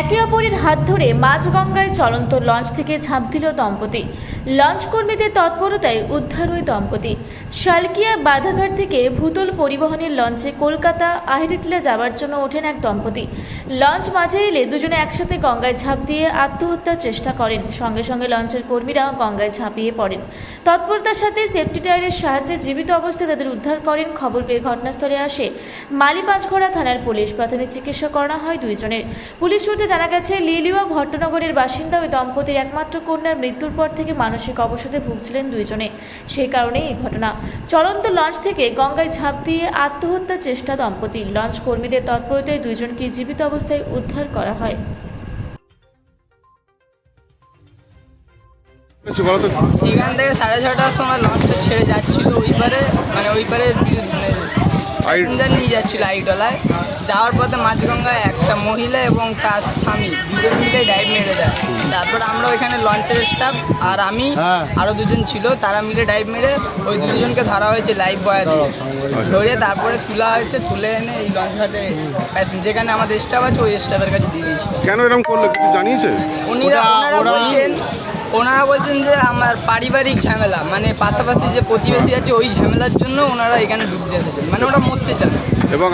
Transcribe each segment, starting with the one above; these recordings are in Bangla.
একে অপরের হাত ধরে মাঝগঙ্গায় চলন্ত লঞ্চ থেকে ঝাঁপ দিল দম্পতি। লঞ্চ কর্মীদের তৎপরতায় উদ্ধার ওই দম্পতি। শালকিয়া বাধাঘাট থেকে ভূতল পরিবহনের লঞ্চে কলকাতা আহিরিটলা যাওয়ার জন্য ওঠেন এক দম্পতি। লঞ্চ মাঝে এলে দুজনে একসাথে গঙ্গায় ঝাঁপ দিয়ে আত্মহত্যার চেষ্টা করেন। সঙ্গে সঙ্গে লঞ্চের কর্মীরা গঙ্গায় ঝাঁপিয়ে পড়েন। তৎপরতার সাথে সেফটি টায়ারের সাহায্যে জীবিত অবস্থায় তাদের উদ্ধার করেন। খবর পেয়ে ঘটনাস্থলে আসে মালিপাঁচঘোড়া থানার পুলিশ। প্রাথমিক চিকিৎসা করা হয় দুইজনের। পুলিশ সূত্রে জানা গেছে, লিলুয়া ভট্টনগরের বাসিন্দা ওই দম্পতির একমাত্র কন্যার মৃত্যুর পর থেকে মানসিক অবসাদে ভুগছিলেন দুইজনে। সেই কারণেই এই ঘটনা। চলন্ত লঞ্চ থেকে গঙ্গায় ঝাঁপ দিয়ে আত্মহত্যার চেষ্টা দম্পতির। লঞ্চ কর্মীদের তৎপরতায় দুইজনকে জীবিত অবস্থায় উদ্ধার করা হয়। এখান থেকে 6:30টার সময় লঞ্চটা ছেড়ে যাচ্ছিল ওই পারে প্যাসেঞ্জার নিয়ে যাচ্ছিল আইটলায়। যাওয়ার পথে মাঝগঙ্গায় একটা মহিলা এবং তার স্বামী দুজন মিলে ডাইভ মেরে দেয়। তারপর আমরা ওইখানে লঞ্চের স্টাফ আর আমি আরও দুজন ছিল, তারা মিলে ডাইভ মেরে ওই দুজনকে ধরা হয়েছে লাইফ বয় দিয়ে। ধরে তারপরে তোলা হয়েছে, তুলে এনে এই লঞ্চ ঘাটে যেখানে আমাদের স্টাফ আছে ওই স্টাফের কাছে দিয়ে দিয়েছিল। কেন এরকম করলো কিছু জানিয়েছে? ওনারা বলছেন যে আমার পারিবারিক ঝামেলা, মানে পাশাপাশি যে প্রতিবেশী আছে ওই ঝামেলার জন্য ওনারা এখানে ডুবতে এসেছেন, মানে ওরা মরতে চান। এবং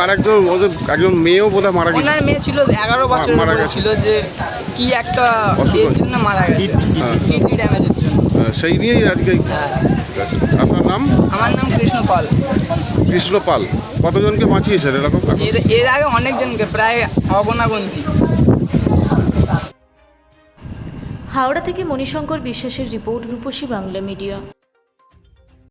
একজন মেয়েও বোধহয় মারা গেছে। ওনার মেয়ে ছিল 11 বছরের, ছিল যে কি একটা এর জন্য মারা গেছে, কিডনি ড্যামেজের জন্য। সেই নিয়েই আজকে। আপনার নাম? আমার নাম কৃষ্ণ পাল। কৃষ্ণ পাল। কতজনকে বাঁচিয়েছেন এরকম? এর আগে অনেকজনকে, প্রায় অগণাগন্তি। হাওড়া থেকে মণিশঙ্কর বিশ্বাসের রিপোর্ট, রূপসী বাংলা মিডিয়া।